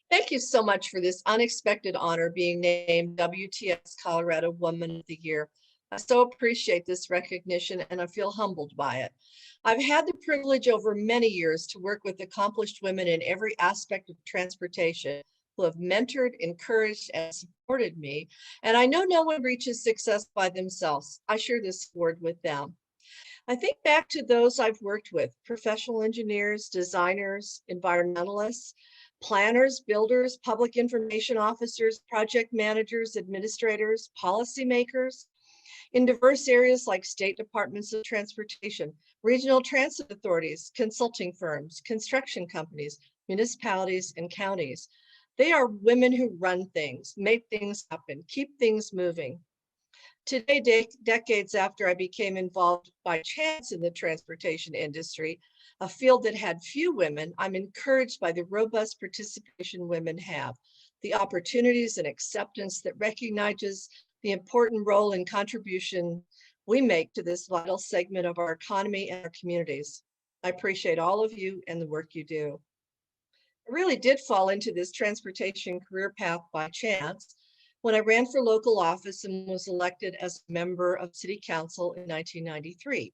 Thank you so much for this unexpected honor being named WTS Colorado Woman of the Year. I so appreciate this recognition and I feel humbled by it. I've had the privilege over many years to work with accomplished women in every aspect of transportation who have mentored, encouraged, and supported me. And I know no one reaches success by themselves. I share this award with them. I think back to those I've worked with, professional engineers, designers, environmentalists, planners, builders, public information officers, project managers, administrators, policymakers in diverse areas like state departments of transportation, regional transit authorities, consulting firms, construction companies, municipalities, and counties. They are women who run things, make things happen, keep things moving. Today, decades after I became involved by chance in the transportation industry, a field that had few women, I'm encouraged by the robust participation women have, the opportunities and acceptance that recognizes the important role and contribution we make to this vital segment of our economy and our communities. I appreciate all of you and the work you do. I really did fall into this transportation career path by chance when I ran for local office and was elected as a member of City Council in 1993.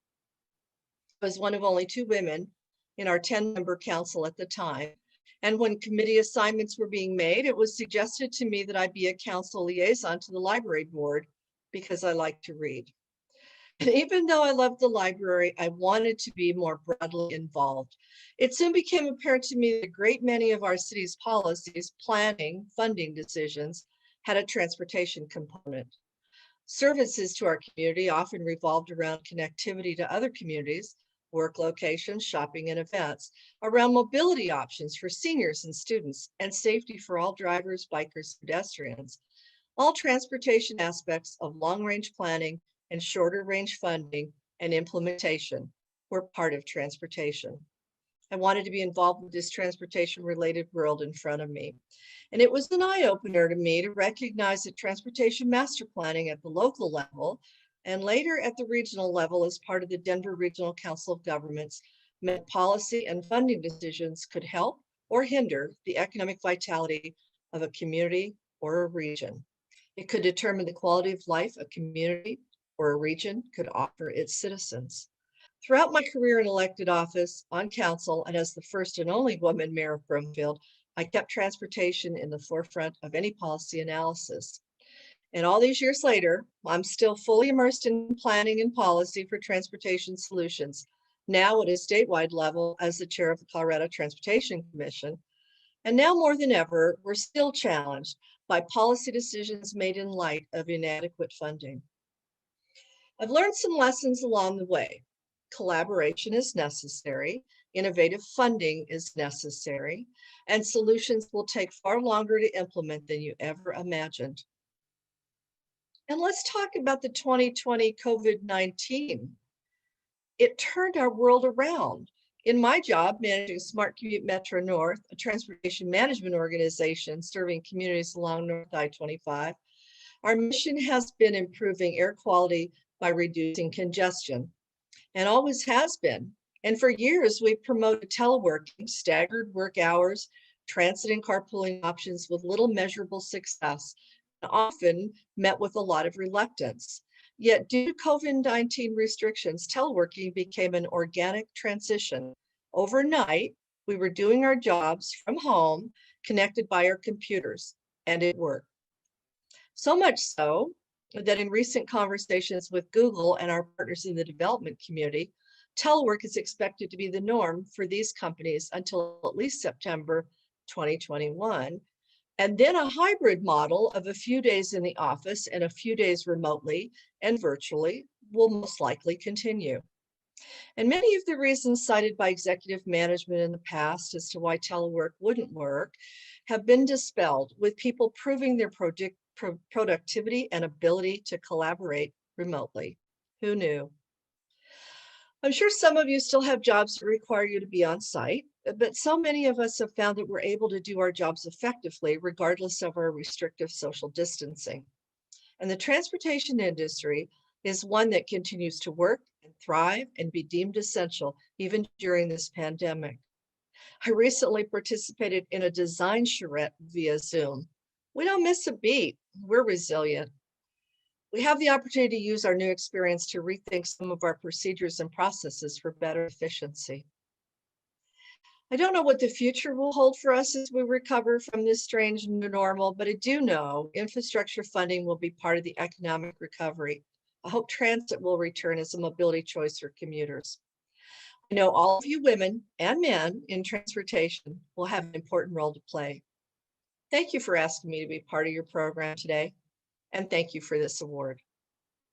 I was one of only two women in our 10-member council at the time. And when committee assignments were being made, it was suggested to me that I be a council liaison to the library board because I like to read. And even though I loved the library, I wanted to be more broadly involved. It soon became apparent to me that a great many of our city's policies, planning, funding decisions had a transportation component. Services to our community often revolved around connectivity to other communities, work locations, shopping, and events, around mobility options for seniors and students, and safety for all drivers, bikers, pedestrians. All transportation aspects of long-range planning and shorter range funding and implementation were part of transportation. I wanted to be involved with this transportation related world in front of me. And it was an eye-opener to me to recognize that transportation master planning at the local level and later at the regional level as part of the Denver Regional Council of Governments meant policy and funding decisions could help or hinder the economic vitality of a community or a region. It could determine the quality of life a community or a region could offer its citizens. Throughout my career in elected office, on council, and as the first and only woman mayor of Broomfield, I kept transportation in the forefront of any policy analysis. And all these years later, I'm still fully immersed in planning and policy for transportation solutions, now at a statewide level as the chair of the Colorado Transportation Commission. And now more than ever, we're still challenged by policy decisions made in light of inadequate funding. I've learned some lessons along the way. Collaboration is necessary, innovative funding is necessary, and solutions will take far longer to implement than you ever imagined. And let's talk about the 2020 COVID-19. It turned our world around. In my job, managing Smart Commute Metro North, a transportation management organization serving communities along North I-25, our mission has been improving air quality by reducing congestion, and always has been. And for years, we've promoted teleworking, staggered work hours, transit and carpooling options with little measurable success, and often met with a lot of reluctance. Yet due to COVID-19 restrictions, teleworking became an organic transition. Overnight, we were doing our jobs from home, connected by our computers, and it worked. So much so that in recent conversations with Google and our partners in the development community, telework is expected to be the norm for these companies until at least September 2021. And then a hybrid model of a few days in the office and a few days remotely and virtually will most likely continue. And many of the reasons cited by executive management in the past as to why telework wouldn't work have been dispelled, with people proving their productivity and ability to collaborate remotely. Who knew? I'm sure some of you still have jobs that require you to be on site, but so many of us have found that we're able to do our jobs effectively regardless of our restrictive social distancing. And the transportation industry is one that continues to work and thrive and be deemed essential even during this pandemic. I recently participated in a design charrette via Zoom. We don't miss a beat. We're resilient. We have the opportunity to use our new experience to rethink some of our procedures and processes for better efficiency. I don't know what the future will hold for us as we recover from this strange new normal, but I do know infrastructure funding will be part of the economic recovery. I hope transit will return as a mobility choice for commuters. I know all of you women and men in transportation will have an important role to play. Thank you for asking me to be part of your program today, and thank you for this award.